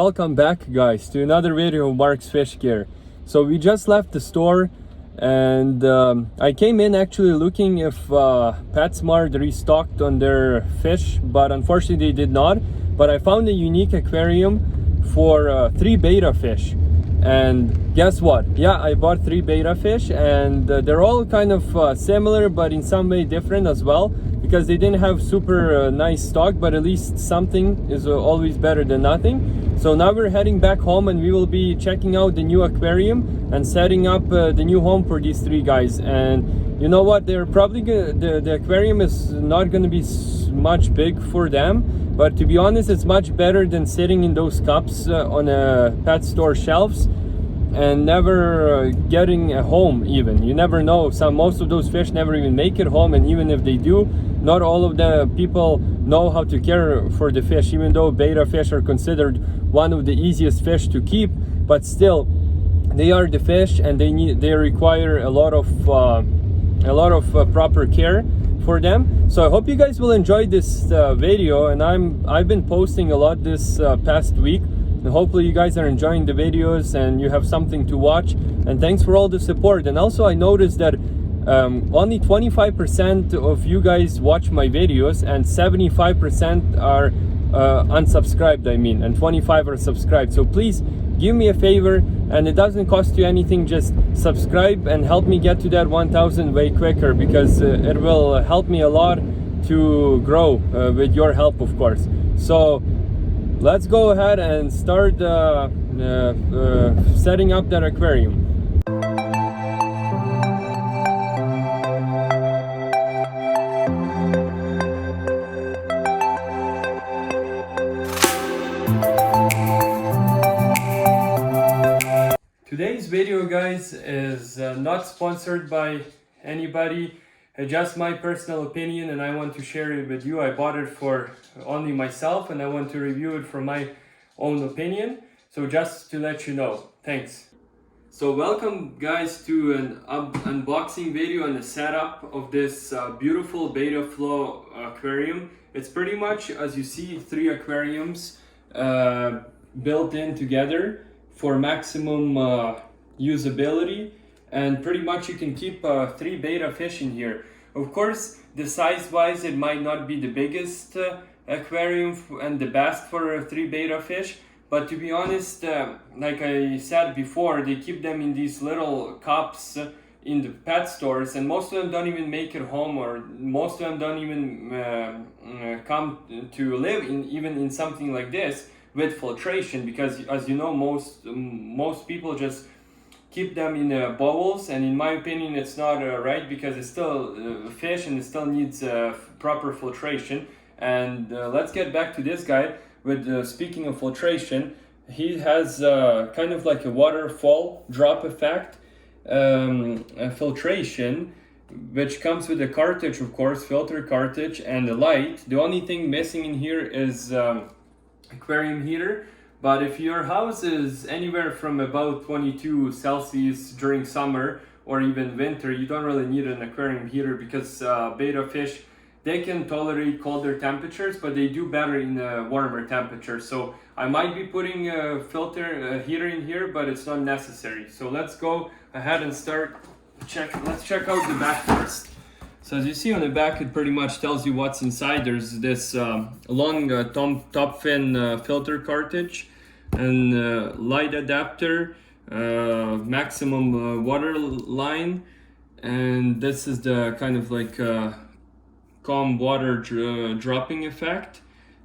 welcome back guys to another video of Mark's Fish Gear. So we just left the store and I came in actually looking if PetSmart restocked on their fish, but unfortunately they did not. But I found a unique aquarium for 3 betta fish, and guess what? Yeah, I bought 3 betta fish, and they're all kind of similar but in some way different as well, because they didn't have super nice stock, but at least something is always better than nothing. So now we're heading back home and we will be checking out the new aquarium and setting up the new home for these 3 guys. And you know what, they're probably the aquarium is not going to be much big for them, but to be honest, it's much better than sitting in those cups on a pet store shelves and never getting a home. Even you never know, most of those fish never even make it home, and even if they do, not all of the people know how to care for the fish, even though betta fish are considered one of the easiest fish to keep. But still, they are the fish and they require a lot of proper care for them. So I hope you guys will enjoy this video, and I've been posting a lot this past week, and hopefully you guys are enjoying the videos and you have something to watch. And thanks for all the support. And also I noticed that only 25% of you guys watch my videos and 75% are unsubscribed, and 25 are subscribed. So please give me a favor, and it doesn't cost you anything, just subscribe and help me get to that 1000 way quicker, because it will help me a lot to grow with your help, of course. So let's go ahead and start setting up that aquarium. Today's video, guys, is not sponsored by anybody, just my personal opinion, and I want to share it with you. I bought it for only myself and I want to review it from my own opinion. So just to let you know, thanks. So welcome guys to an unboxing video and a setup of this beautiful BettaFlo aquarium. It's pretty much, as you see, 3 aquariums built in together for maximum usability, and pretty much you can keep 3 betta fish in here. Of course, the size wise it might not be the biggest aquarium and the best for 3 betta fish, but to be honest, like I said before, they keep them in these little cups in the pet stores, and most of them don't even make it home, or most of them don't even come to live even in something like this with filtration, because as you know, most people just keep them in bowls, and in my opinion it's not right, because it's still fish and it still needs proper filtration. And let's get back to this guy with speaking of filtration. He has kind of like a waterfall drop effect filtration, which comes with a cartridge, of course, filter cartridge and a light. The only thing missing in here is aquarium heater, but if your house is anywhere from about 22 Celsius during summer or even winter, you don't really need an aquarium heater, because betta fish, they can tolerate colder temperatures, but they do better in warmer temperatures. So I might be putting a heater in here, but it's not necessary. So let's go ahead and let's check out the back first. So as you see on the back, it pretty much tells you what's inside. There's this long top fin filter cartridge and light adapter, maximum water line, and this is the kind of like calm water dropping effect.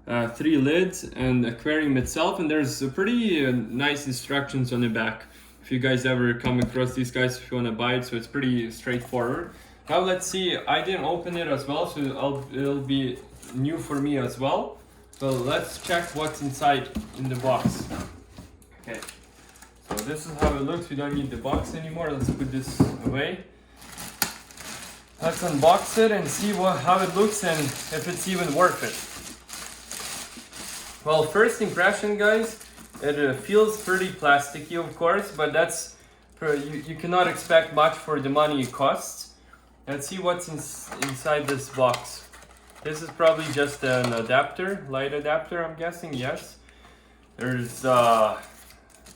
3 lids and aquarium itself, and there's a pretty nice instructions on the back if you guys ever come across these guys, if you want to buy it. So it's pretty straightforward. Now let's see, I didn't open it as well, so it'll be new for me as well. So let's check what's inside in the box. Okay, so this is how it looks. We don't need the box anymore. Let's put this away. Let's unbox it and see how it looks and if it's even worth it. Well, first impression, guys, it feels pretty plasticky, of course, but that's you cannot expect much for the money it costs. Let's see what's inside this box. This is probably just an adapter, light adapter, I'm guessing, yes. There's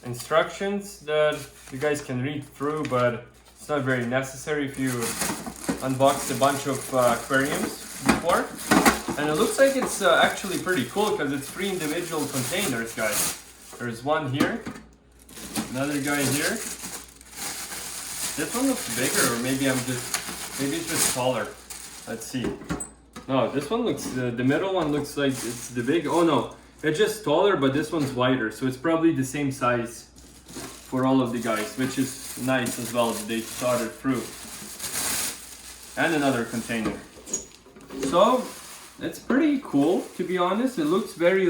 instructions that you guys can read through, but it's not very necessary if you unboxed a bunch of aquariums before. And it looks like it's actually pretty cool because it's 3 individual containers, guys. There's one here, another guy here. This one looks bigger, or maybe it's just taller. Let's see. No, this one looks, the middle one looks like it's the big, oh no, it's just taller, but this one's wider. So it's probably the same size for all of the guys, which is nice as well. They thought it through. And another container. So it's pretty cool, to be honest. It looks very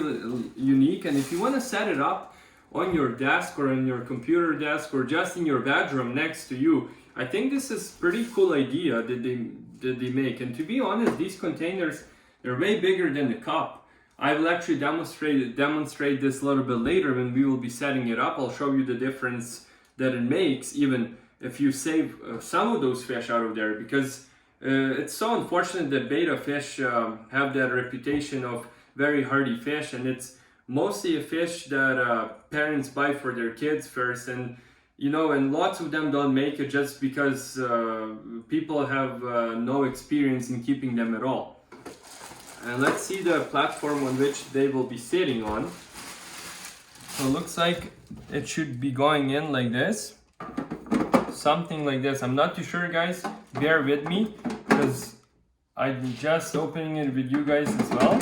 unique, and if you want to set it up on your desk or on your computer desk or just in your bedroom next to you, I think this is pretty cool idea that they make. And to be honest, these containers, they're way bigger than the cup. I will actually demonstrate this a little bit later when we will be setting it up. I'll show you the difference that it makes, even if you save some of those fish out of there, because it's so unfortunate that betta fish have that reputation of very hardy fish, and it's mostly a fish that parents buy for their kids first, and you know, and lots of them don't make it just because people have no experience in keeping them at all. And let's see the platform on which they will be sitting on. So it looks like it should be going in like this, something like this. I'm not too sure, guys, bear with me because I'm just opening it with you guys as well.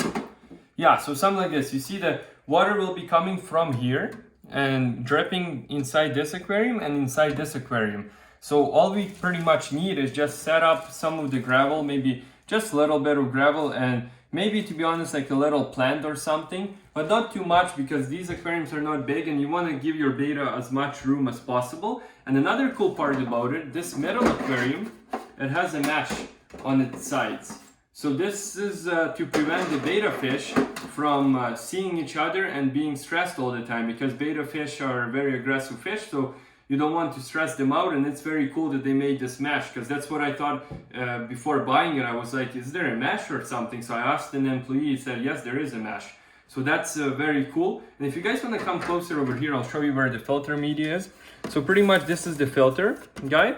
Yeah, so something like this. You see the water will be coming from here and dripping inside this aquarium and inside this aquarium. So all we pretty much need is just set up some of the gravel, maybe just a little bit of gravel, and maybe, to be honest, like a little plant or something, but not too much because these aquariums are not big and you want to give your betta as much room as possible. And another cool part about it, this middle aquarium, it has a mesh on its sides. So this is to prevent the betta fish from seeing each other and being stressed all the time, because betta fish are very aggressive fish, so you don't want to stress them out. And it's very cool that they made this mesh, because that's what I thought before buying it. I was like, is there a mesh or something? So I asked an employee, he said, yes, there is a mesh. So that's very cool. And if you guys want to come closer over here, I'll show you where the filter media is. So pretty much this is the filter guy.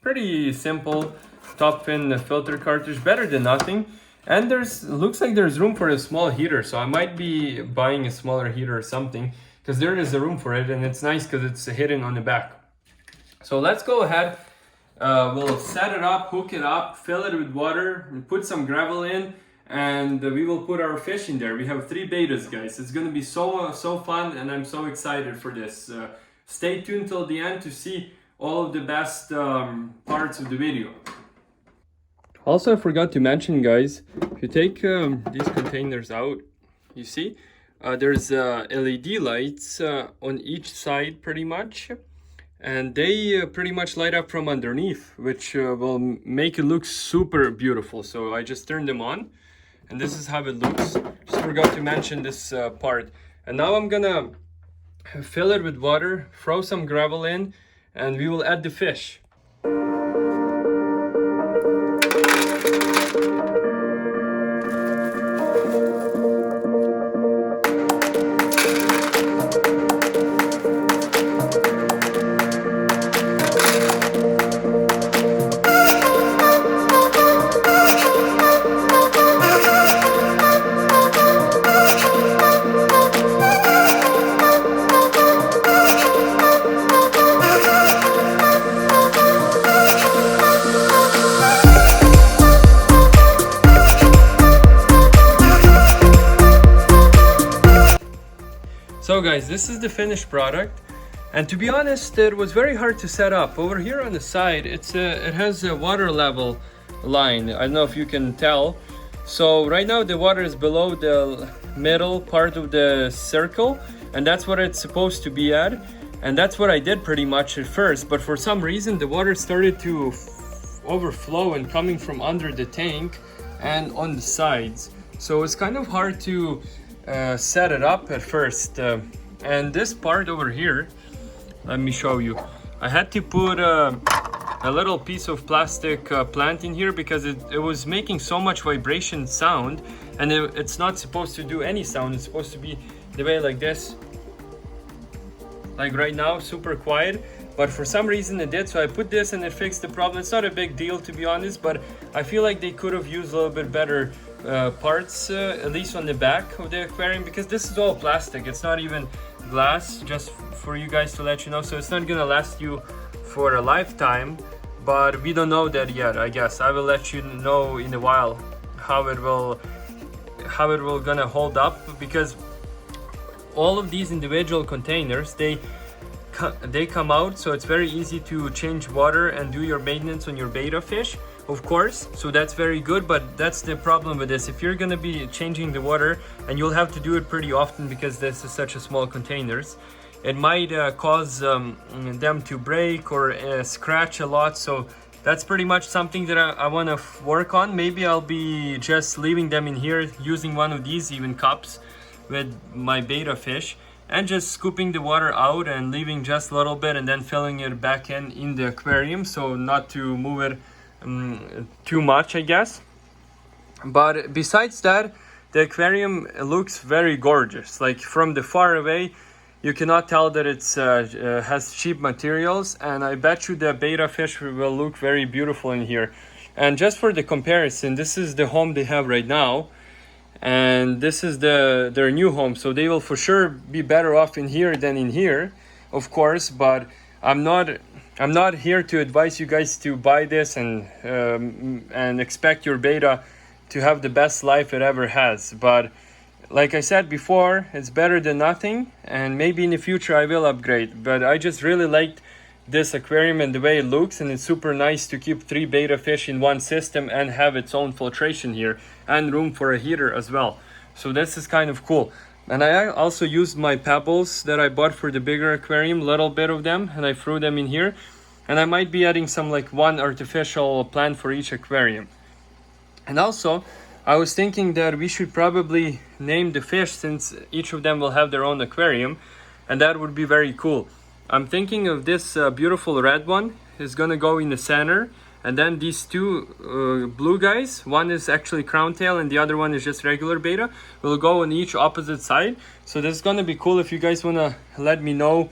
Pretty simple top fin filter cartridge, better than nothing. And looks like there's room for a small heater, so I might be buying a smaller heater or something, because there is a room for it, and it's nice because it's hidden on the back. So let's go ahead, we'll set it up, hook it up, fill it with water, and put some gravel in, and we will put our fish in there. We have 3 bettas, guys. It's gonna be so fun, and I'm so excited for this. Stay tuned till the end to see all of the best parts of the video. Also, I forgot to mention, guys, if you take these containers out, you see there's LED lights on each side pretty much, and they pretty much light up from underneath, which will make it look super beautiful. So I just turned them on, and this is how it looks. Just forgot to mention this part. And now I'm gonna fill it with water, throw some gravel in, and we will add the fish. So guys, this is the finished product, and to be honest, it was very hard to set up. Over here on the side, it has a water level line. I don't know if you can tell. So right now the water is below the middle part of the circle, and that's what it's supposed to be at. And that's what I did pretty much at first, but for some reason the water started to overflow and coming from under the tank and on the sides. So it's kind of hard to set it up at first, and this part over here, let me show you. I had to put a little piece of plastic plant in here because it was making so much vibration sound, and it's not supposed to do any sound. It's supposed to be the way like this, like right now, super quiet, but for some reason it did. So I put this and it fixed the problem. It's not a big deal, to be honest, but I feel like they could have used a little bit better parts, at least on the back of the aquarium, because this is all plastic. It's not even glass, just for you guys to let you know. So it's not gonna last you for a lifetime, but we don't know that yet. I guess I will let you know in a while how it will gonna hold up, because all of these individual containers, they come out, so it's very easy to change water and do your maintenance on your betta fish, of course. So that's very good, but that's the problem with this. If you're gonna be changing the water, and you'll have to do it pretty often because this is such a small containers, it might cause them to break or scratch a lot. So that's pretty much something that I want to work on. Maybe I'll be just leaving them in here, using one of these even cups with my betta fish, and just scooping the water out and leaving just a little bit, and then filling it back in the aquarium, so not to move it too much, I guess. But besides that, the aquarium looks very gorgeous. Like from the far away, you cannot tell that it's has cheap materials, and I bet you the betta fish will look very beautiful in here. And just for the comparison, this is the home they have right now, and this is their new home. So they will for sure be better off in here than in here, of course. But I'm not here to advise you guys to buy this and expect your betta to have the best life it ever has. But like I said before, it's better than nothing, and maybe in the future I will upgrade. But I just really liked this aquarium and the way it looks, and it's super nice to keep 3 betta fish in one system and have its own filtration here and room for a heater as well. So this is kind of cool. And I also used my pebbles that I bought for the bigger aquarium, little bit of them, and I threw them in here. And I might be adding some, like, one artificial plant for each aquarium. And also I was thinking that we should probably name the fish, since each of them will have their own aquarium, and that would be very cool. I'm thinking of this beautiful red one is gonna go in the center, and then these two blue guys, one is actually crown tail and the other one is just regular betta, will go on each opposite side. So this is gonna be cool. If you guys wanna let me know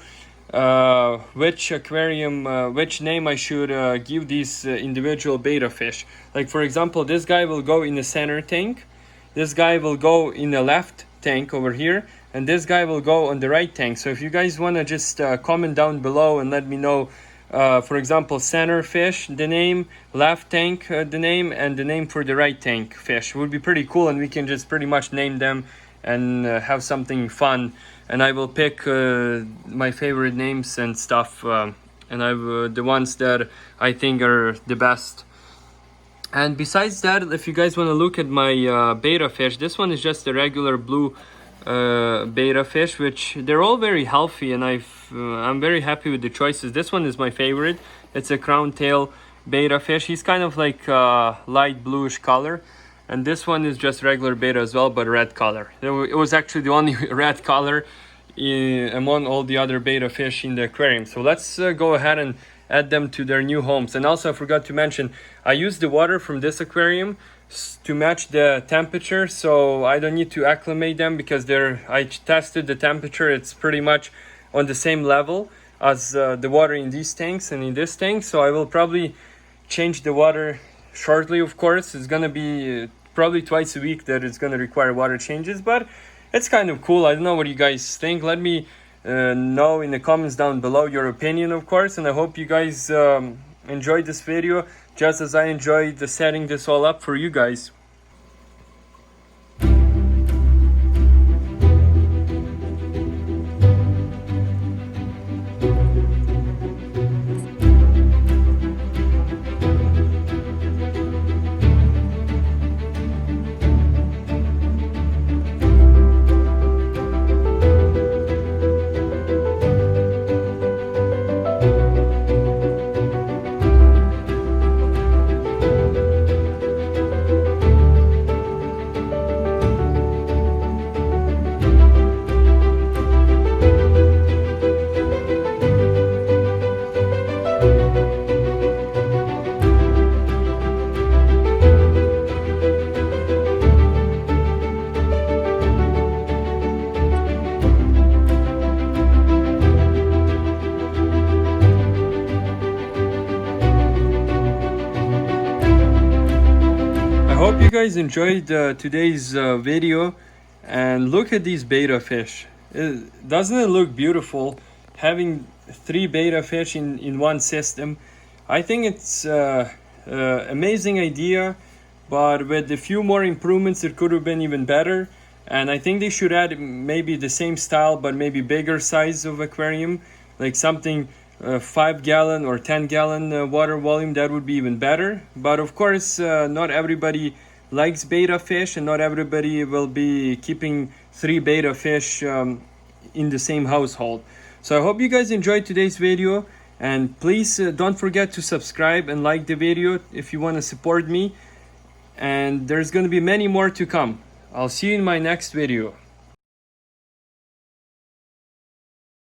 which aquarium, which name I should give these individual betta fish. Like for example, this guy will go in the center tank, this guy will go in the left tank over here, and this guy will go on the right tank. So if you guys want to just comment down below and let me know, for example, center fish the name, left tank the name, and the name for the right tank fish, would be pretty cool, and we can just pretty much name them and have something fun. And I will pick my favorite names and stuff, and the ones that I think are the best. And besides that, if you guys want to look at my betta fish, this one is just a regular blue betta fish, which they're all very healthy, and I'm very happy with the choices. This one is my favorite. It's a crown tail betta fish. He's kind of like light bluish color, and this one is just regular betta as well, but red color. It was actually the only red color among all the other betta fish in the aquarium. So let's go ahead and add them to their new homes. And also I forgot to mention, I used the water from this aquarium to match the temperature, so I don't need to acclimate them, because I tested the temperature. It's pretty much on the same level as the water in these tanks and in this tank. So I will probably change the water shortly, of course. It's gonna be probably twice a week that it's gonna require water changes, but it's kind of cool. I don't know what you guys think. Let me know in the comments down below your opinion, of course. And I hope you guys enjoyed this video just as I enjoyed setting this all up for you guys. hope you guys enjoyed today's video, and look at these betta fish. Doesn't it look beautiful having 3 betta fish in one system? I think it's amazing idea, but with a few more improvements it could have been even better. And I think they should add maybe the same style but maybe bigger size of aquarium, like something 5-gallon or 10-gallon water volume. That would be even better. But of course not everybody likes betta fish, and not everybody will be keeping 3 betta fish in the same household. So I hope you guys enjoyed today's video, and please don't forget to subscribe and like the video if you want to support me, and there's going to be many more to come. I'll see you in my next video.